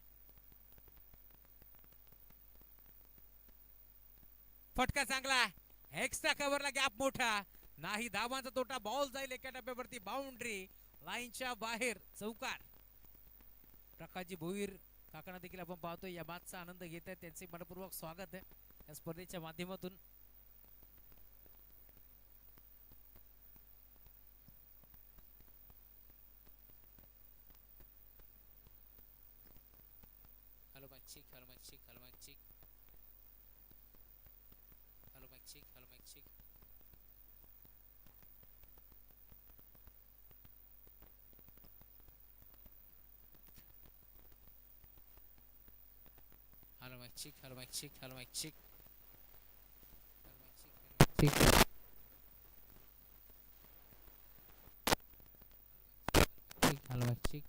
फटका चांगला. एक्स्ट्रा कव्हरला गॅप मोठा नाही. धावांचा तोटा. बॉल जाईल एका डब्यावरती. बाउंड्री लाईनच्या बाहेर. चौकार. प्रकाशजी भोईर काकांना देखील आपण पाहतोय या मॅचचा आनंद घेत आहेत. त्यांचे मनपूर्वक स्वागत आहे या स्पर्धेच्या माध्यमातून. Hello mic check. Hello mic check. Hello mic check. Hello mic check. Hello mic check. Hello mic check. Hello mic check. Hello mic check. Hello mic check.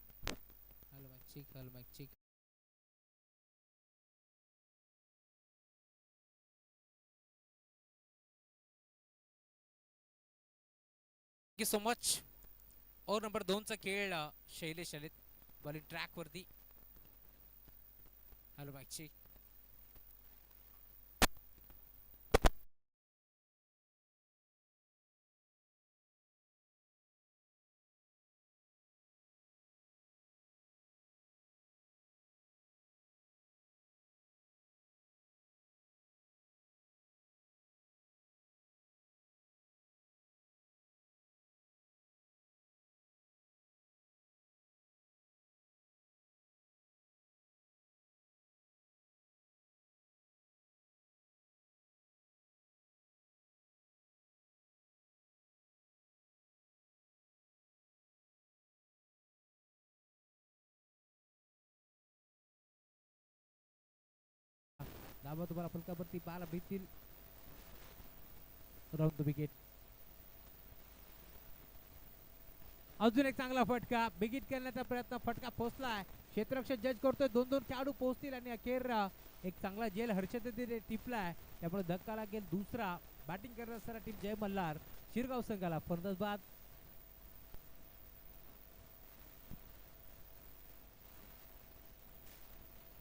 Hello mic check. Hello mic check. Thank you so much. Over number 2चा खेळ शैलेश आलेत bowling track वरती. Hello मॅचची धाबा तुम्हाला फलकावरती पाहायला भेटतील. Round the wicket. अजून एक चांगला फटका बिगिट करण्याचा प्रयत्न. फटका पोहोचलाय. क्षेत्ररक्षक जज करतोय. 2-2 खेळाडू पोहोचतील आणि अखेर एक चांगला जेल हर्षदने टिपलाय. त्यामुळे धक्का लागेल दुसरा. बॅटिंग करणारा टीम जय मल्हार शिरगाव संघाला. फलंदाज बाद.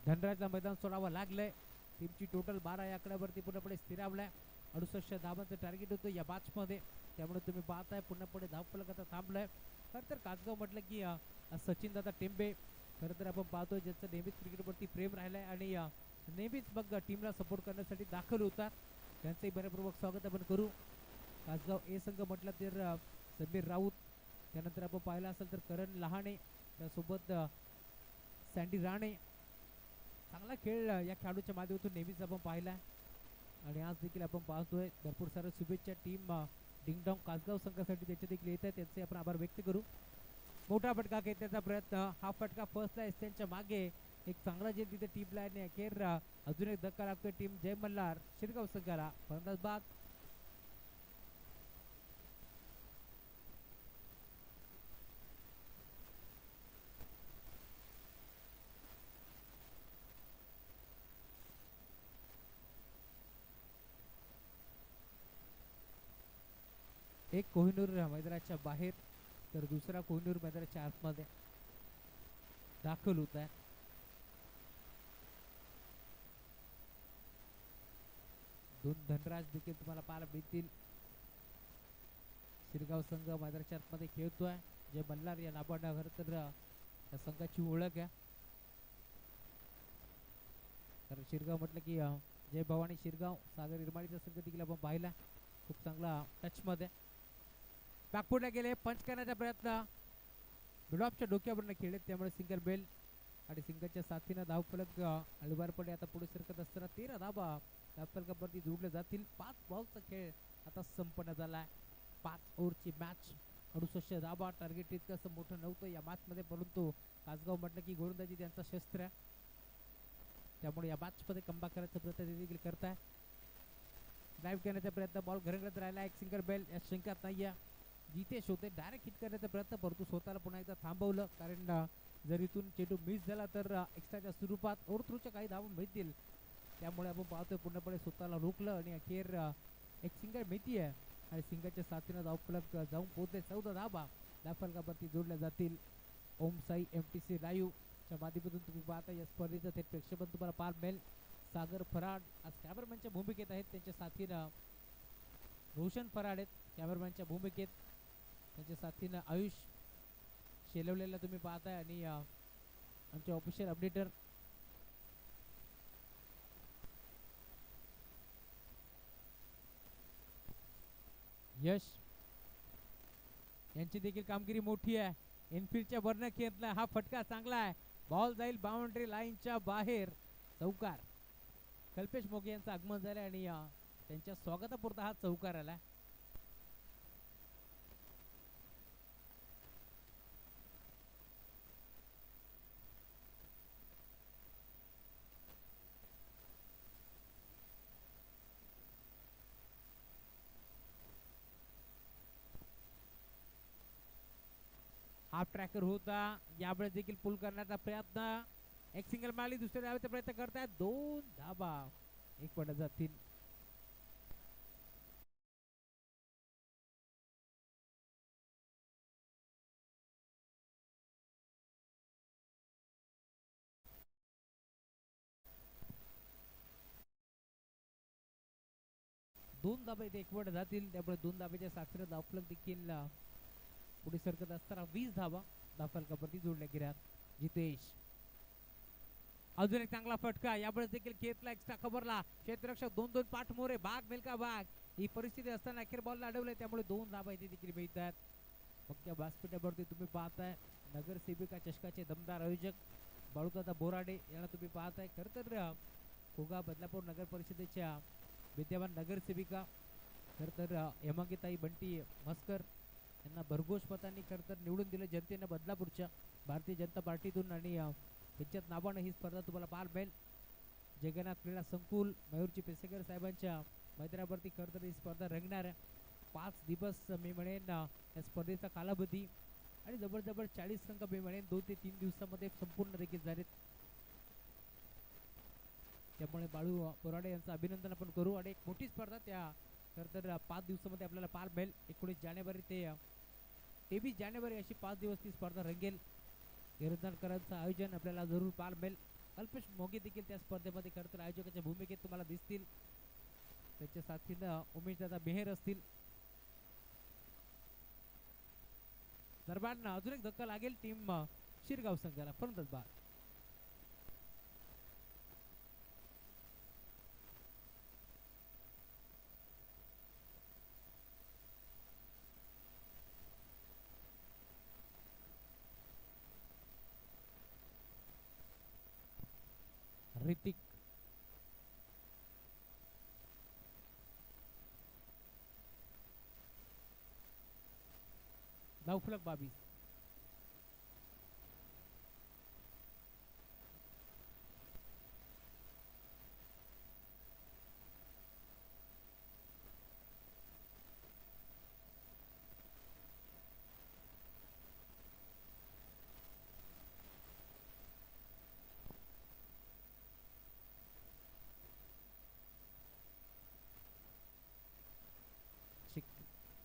धनराजला मैदान सोडावं लागलंय. टीमची टोटल 12 या आकड्यावरती पूर्णपणे स्थिरावलाय. 68 धावांचं टार्गेट होतं या मॅच मध्ये. त्यामुळे तुम्ही पाहताय पूर्णपणे धावफलक आता थांबलाय. खरं तर कासगाव म्हटलं की सचिन दादा टेंबे खरं तर आपण पाहतोय ज्यांचं नेहमीच क्रिकेटवरती प्रेम राहिलंय आणि नेहमीच मग टीमला सपोर्ट करण्यासाठी दाखल होतात. त्यांचंही बऱ्यापूर्वक स्वागत आपण करू. कासगाव ए संघ म्हटलं तर समीर राऊत, त्यानंतर आपण पाहिलं असेल तर करण लहाणे, त्यासोबत सँडी राणे. चांगला खेळ या खेळाडूच्या माध्यमातून नेहमीच आपण पाहिला आणि आज देखील आपण पाहतोय. भरपूर साऱ्या शुभेच्छा टीम डिंगडॉंग कासगाव संघासाठी त्याचे देखील येत आहे. त्यांचे आपण आभार व्यक्त करू. मोठा फटका घेण्याचा प्रयत्न. हा फटका फर्स्ट आहे. त्यांच्या मागे एक चांगला जे तिथे टीम लाईन अखेर अजून एक धक्का लागतोय टीम जय मल्हार शिरगाव संघाला. फलंदाज बाद. एक कोहिनूर मैदानाच्या बाहेर तर दुसरा कोहिनूर मैदानाच्या आतमध्ये दाखल होत आहे. दोन धनराज देखील तुम्हाला पाहायला मिळतील. शिरगाव संघ मैदानाच्या आतमध्ये खेळतोय. जय मल्हार या नाबाना खरं तर या संघाची ओळख आहे. कारण शिरगाव म्हटलं की जय भवानी शिरगाव सागर इरमाळीचा संघ देखील आपण पाहिला. खूप चांगला टच मध्ये बॅकफुटला गेले. पंच करण्याचा प्रयत्न. मिडऑफच्या डोक्यावरनं खेळले त्यामुळे सिंगल बेल आणि सिंगलच्या साथीनं धावफलक अलिबारपणे आता पुढे सरकत असताना 13 धाबा धावफलकावरती जोडले जातील. 5 बॉलचा खेळ आता संपन्न झालाय. 5 ओव्हरची मॅच. 68 धाबा. टार्गेट इतकं असं मोठं नव्हतं या मॅच मध्ये, परंतु कासगाव म्हटलं की गोलंदाजी त्यांचा शस्त्र आहे. त्यामुळे या मॅच मध्ये कमबॅक करायचा प्रयत्न देखील करताय. ड्राईव्ह करण्याचा प्रयत्न. बॉल घरंगळत राहिला. एक सिंगल बेल या शंकात नाहीये. जितेश होते डायरेक्ट हिट करण्याचा प्रयत्न, परंतु स्वतःला पुन्हा एकदा थांबवलं. कारण जर इथून चेंडू मिस झाला तर एक्स्ट्राच्या स्वरूपात ओव्हरथ्रोच्या काही धावा मिळतील. त्यामुळे आपण पाहतोय पूर्णपणे स्वतःला रोखलं आणि अखेर एक सिंगल मिळती आहे आणि सिंगलच्या साथीनं धावफलक जाऊन पोहोचले. 14 धाबा धावफलकावरती जोडल्या जातील. ओम साई MTC लाईव्ह च्या माध्यमातून तुम्ही पाहता या स्पर्धेचं थेट प्रक्षेपण तुम्हाला पाहायला मिळेल. सागर फराड आज कॅमेरामॅनच्या भूमिकेत आहेत. त्यांच्या साथीनं रोशन फराड आहेत कॅमेरामॅनच्या भूमिकेत. त्यांच्या साथीनं आयुष शेलवलेला तुम्ही पाहताय आणि आमचे ऑफिशियल अपडेटर यश यांची देखील कामगिरी मोठी आहे. इनफिल्डच्या वरनं खेळला हा फटका चांगला आहे. बॉल जाईल बाउंड्री लाईनच्या बाहेर. चौकार. कल्पेश मोगे यांचं आगमन झालं आणि त्यांच्या स्वागतापुरता हा चौकार आला. हाफ ट्रॅकर होता. यावेळेस देखील पुल करण्याचा प्रयत्न. एक सिंगल मारली. दुसऱ्या धावेचा प्रयत्न करतायत. 2 धाबा. एक पडत जातील. 2 धाबा इथे एकवट जातील, त्यामुळे 2 धाब्याच्या साखरे धावफलक देखील पुढे सरकत असताना 20 धाबा धावफलकावरती जोडल्या गेल्या. जितेश अजून एक चांगला फटका, यामुळे देखील खेपला एक्स्ट्रा खबरला. क्षेत्ररक्षक 2-2 पाठ मोरे, भाग मिल्का भाग. ही परिस्थिती असताना अखेर बॉलला अडवले, त्यामुळे 2 धाबा इथे देखील मिळतात. फक्त व्यासपीठावरती तुम्ही पाहताय नगरसेविका चषकाचे दमदार आयोजक बाळूदादा बोराडे यांना तुम्ही पाहताय. खरं तर कोगा बदलापूर नगर परिषदेच्या विद्यमान नगरसेविका खरं तर हेमांगीताई बंटी मस्कर यांना भरघोष मतांनी खरं तर निवडून दिलं जनतेनं बदलापूरच्या भारतीय जनता पार्टीतून. आणि त्यांच्यात नावानं ही स्पर्धा तुम्हाला पाहायला मिळेल. जगन्नाथ क्रीडा संकुल मयूरजी पेसेकर साहेबांच्या मैदानावरती खरं तर ही स्पर्धा रंगणार आहे. 5 दिवस मी म्हणेन या स्पर्धेचा कालावधी, आणि जवळजवळ 40 संघ मी म्हणेन 2 ते 3 दिवसामध्ये संपूर्ण देखील झालेत. त्यामुळे बाळू बोराडे यांचं अभिनंदन आपण करू. आणि एक मोठी स्पर्धा त्या खरं तर 5 दिवसामध्ये आपल्याला पाहायला मिळेल. 19 जानेवारी ते 23 जानेवारी अशी 5 दिवस ती स्पर्धा रंगेल. गिरंदारकरांचं आयोजन आपल्याला जरूर पाहायला मिळेल. अल्पेश मोगे देखील त्या स्पर्धेमध्ये खरं तर आयोजकाच्या भूमिकेत तुम्हाला दिसतील. त्याच्या साथीनं उमेशदादा मेहर असतील. दरम्यान अजून एक धक्का लागेल टीम शिरगाव संघाला. फलंदाज बाद. ऋतिक धावफलक 22.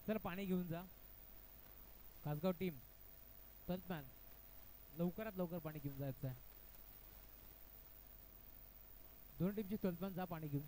चला पाणी घेऊन जा. कासगाव टीम पंचमॅन लवकरात लवकर पाणी घेऊन जायचं आहे. दोन टीमची पंचमॅन जा पाणी घेऊन.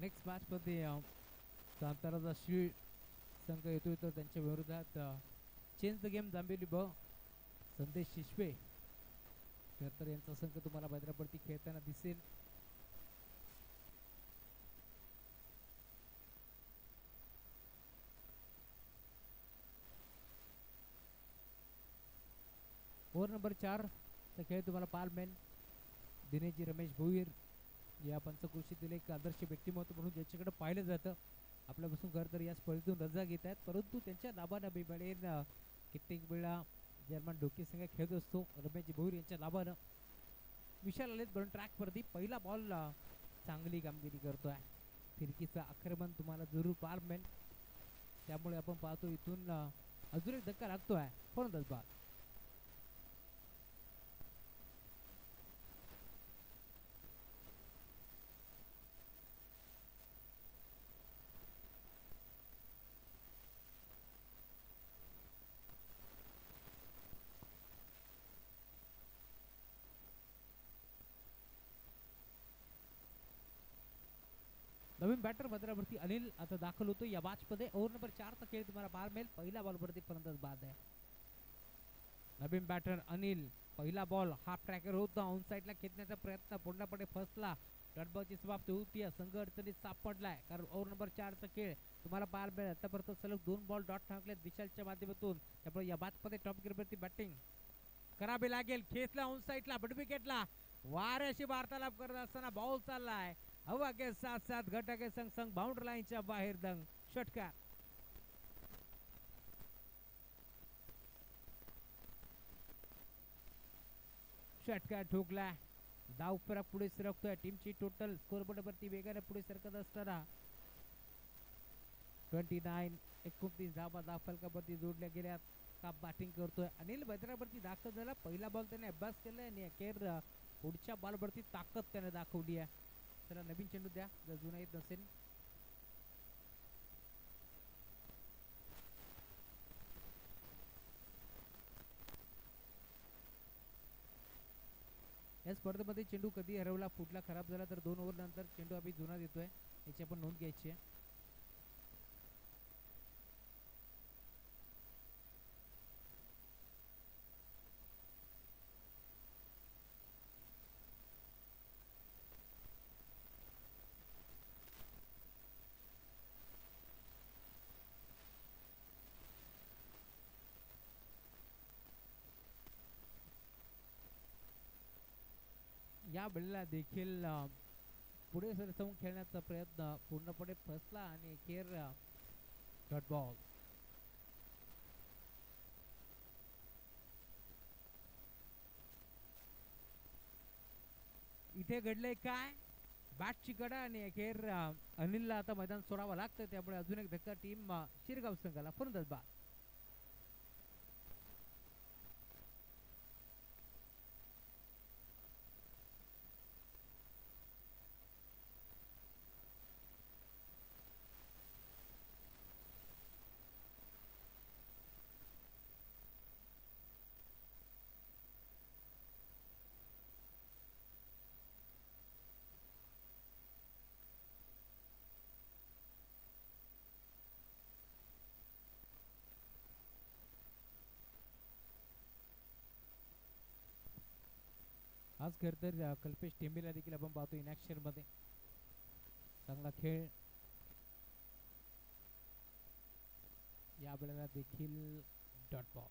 नेक्स्ट मॅच मध्ये साताराचा श्री संघ येतोय, तर त्यांच्या विरोधात चेंज द गेम जांभेली ब संदेश शिशवे तर यांचा संघ तुम्हाला मैदानावरती खेळताना दिसेल. ओव्हर नंबर 4 चा खेळ तुम्हाला पाहायला मिळेल. दिनेशजी रमेश भोईर या पंचक्रोशीतील एक आदर्श व्यक्तिमत्व म्हणून ज्याच्याकडे पाहिलं जातं. आपल्यापासून खरं तर या स्पर्धेतून रजा घेत आहेत, परंतु त्यांच्या लाभानं मी म्हणेन कित्येक वेळा जर्मन डोके संघ खेळत असतो. रमेशजी भोईर यांच्या लाभानं विशाल आलेत बरं ट्रॅकवरती. पहिला बॉल चांगली कामगिरी करतोय. फिरकीचं आक्रमण तुम्हाला जरूर पाहायला मिळेल. त्यामुळे आपण पाहतो इथून अजून एक धक्का लागतोय. फलंदाज बाद. नवीन बॅटर भद्रावरती अनिल आता दाखल होतो या मॅच मध्ये. ओव्हर नंबर 4 चा खेळ तुम्हाला पाहायला मिळेल. पहिल्या बॉल वरती फलंदाज बाद आहे. नवीन बॅटर अनिल, पहिला बॉल हाफ ट्रॅकर होता, ऑन साइडला खेचण्याचा प्रयत्न पूर्णपणे फसला. डॉटबॉलची समाप्ती होती. संघ अडचणीत सापडलाय कारण ओव्हर नंबर 4 चा खेळ तुम्हाला पाहायला मिळेल. आतापर्यंत सलग 2 बॉल डॉट टाकलेत विशालच्या माध्यमातून. त्यामुळे या मॅच मध्ये टॉप गिअरवरती बॅटिंग करावी लागेल. खेचला ऑन साइडला, बट विकेटला वाऱ्याशी वार्तालाप करत असताना बॉल चाललाय हवा के साथ साथ घटा के संग संग बाउंड्री लाईनच्या बाहेर दंग षटकार. षटकार ठोकला. धाव फरक पुढे सरकतोय. टीमची टोटल स्कोरबोर्ड वरती वेगाने पुढे सरकत असताना 29 धावा धाव फलकावरती जोडल्या गेल्या. का बॅटिंग करतोय अनिल भद्रावरती दाखल झाला. पहिला बॉल त्याने अभ्यास केलाय आणि अखेर पुढच्या बॉल वरती ताकद त्याने दाखवली आहे. चला नवीन चेंडू द्या जर जुना येत नसेल. या स्पर्धेमध्ये चेंडू कधी हरवला, फुटला, खराब झाला तर 2 ओव्हर नंतर चेंडू आम्ही जुना देतोय, याची आपण नोंद घ्यायची आहे. या बळीला देखील पुढे सरसावून खेळण्याचा प्रयत्न पूर्णपणे फसला आणि अखेर डॉट बॉल. इथे घडलंय काय, बॅटची कडा आणि अखेर अनिलला आता मैदान सोडावं लागतं. त्यामुळे अजून एक धक्का टीम शिरगाव संघाला. फलंदाज बाद. आज खर तर कल्पेश टेंबेला देखील आपण पाहतो इनॅक्शन मध्ये. चांगला खेळ या वेळेला देखील dot ball.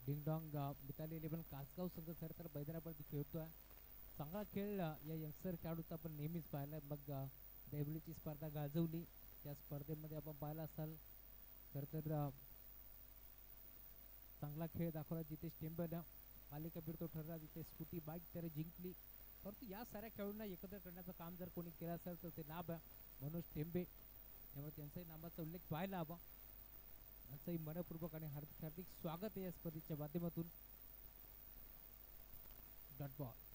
Ding dong Mitali 11 Kasgaon संघ खर तर हैदराबाद खेळतोय. चांगला खेळ या यंगस्टर खेळाडूचा आपण नेहमीच पाहिला. मग देवळीची स्पर्धा गाजवली, त्या स्पर्धेमध्ये आपण पाहिला असाल खर तर चांगला खेळ दाखवला. जिथे स्टेंबल मालिकावीर तो ठरला, जिथे स्कूटी बाईक त्याने जिंकली. परंतु या साऱ्या खेळाडूंना एकत्र करण्याचं काम जर कोणी केलं असेल तर ते नाव मनोज टेंबे. त्यामुळे त्यांच्याही नावाचा उल्लेख व्हायला हवा. त्यांचंही मनपूर्वक आणि हार्दिक हार्दिक स्वागत आहे या स्पर्धेच्या माध्यमातून. Dot ball.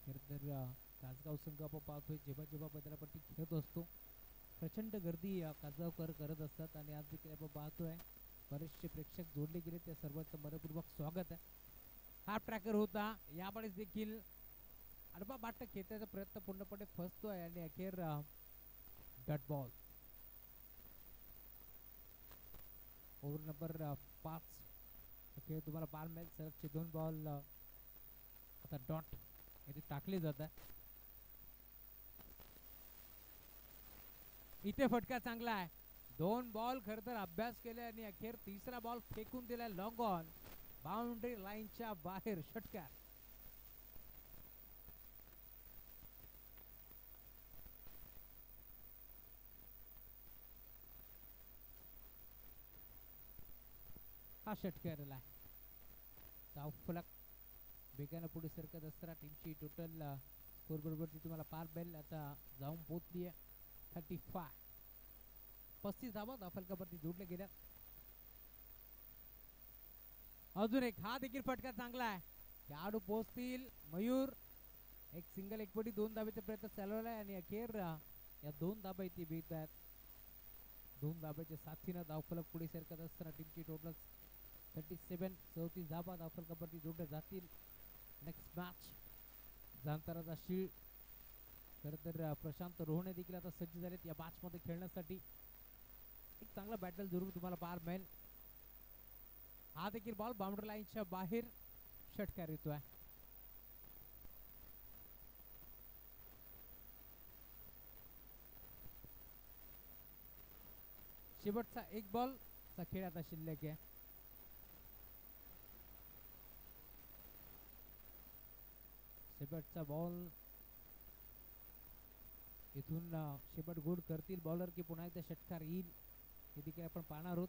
खर तर कासगाव संघ आपण पाहतोय जेव्हा जेव्हा भद्रापट्टी खेळत असतो प्रचंड गर्दी कासगावकर करत असतात आणि आज देखील आपण पाहतोय बरेचसे प्रेक्षक जोडले गेले. त्या सर्वांचं मनपूर्वक स्वागत आहे. हाफ ट्रॅकर होता, यावेळेस देखील अडबा बाट खेळण्याचा प्रयत्न पूर्णपणे फसतोय आणि अखेर डॉट बॉल. ओव्हर नंबर 5 खेळ तुम्हाला पाहायला मिळेल. सलगचे 2 बॉल आता डॉट येथे टाकले जात आहे. इथे फटका चांगला आहे. 2 बॉल खर तर अभ्यास केले आणि अखेर तिसरा बॉल फेकून दिला लॉंग ऑन बाउंड्री लाईनच्या बाहेर. षटकार. हा षटकार आला. धाव फलक वेगाने पुढे सरकत असताना टीमची टोटल स्कोर बरोबरची तुम्हाला पार बेल आता जाऊन पोहोचली आहे 35. 35 धावा धाव फलकावरती जोडल्या गेल्या. अजून एक, हा देखील फटका चांगला आहे. खेळाडू पोहोचतील. मयूर एक सिंगल एकपटी 2 धावेचा प्रयत्न चालवलाय आणि अखेर या 2 धाबा इथे भेट आहेत. 2 धाब्याच्या साथीनं धावफलक पुढे सरकत असताना टीमची टोटल 34 धाबा धावफलकावरती जोडल्या जातील. नेक्स्ट मॅच जांताराचा शीळ. खरं तर प्रशांत रोहणे देखील आता सज्ज झालेत या मॅच मध्ये खेळण्यासाठी. एक चांगला बॅटल जरूर तुम्हाला पाहायला मिळेल. हा देखील बॉल बाउंड्री लाईनच्या बाहेर षटकार येतोय. शेवटचा एक बॉल चा खेळ आता शिल्लक आहे. शेवटचा बॉल इथून शेवट गुड करतील बॉलर की पुन्हा एकदा षटकार येईल हे देखील आपण पाहणार आहोत.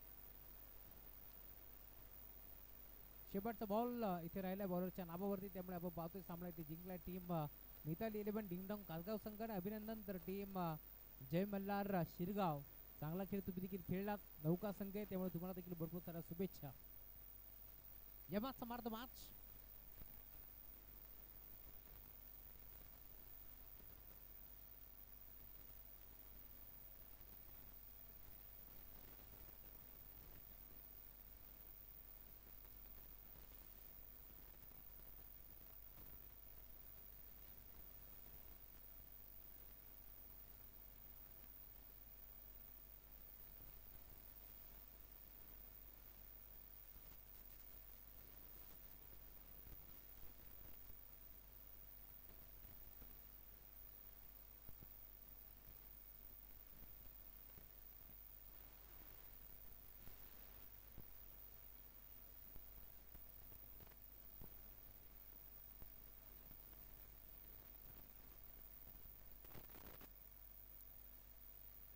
शेवटचा बॉल इथे राहिला बॉलरच्या नावावरती, त्यामुळे आपण पाहतोय सामना इथे जिंकला टीम मिताली 11 डिंगडॉंग कालगाव संघाने. अभिनंदन. तर टीम जय मल्हार शिरगाव चांगला खेळ तुम्ही देखील खेळलात. नौका संघ आहे त्यामुळे तुम्हाला देखील भरपूर साऱ्या शुभेच्छा. या मॅच समाप्त मॅच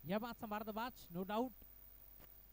या मॅच समाप्त मॅच नो डाऊट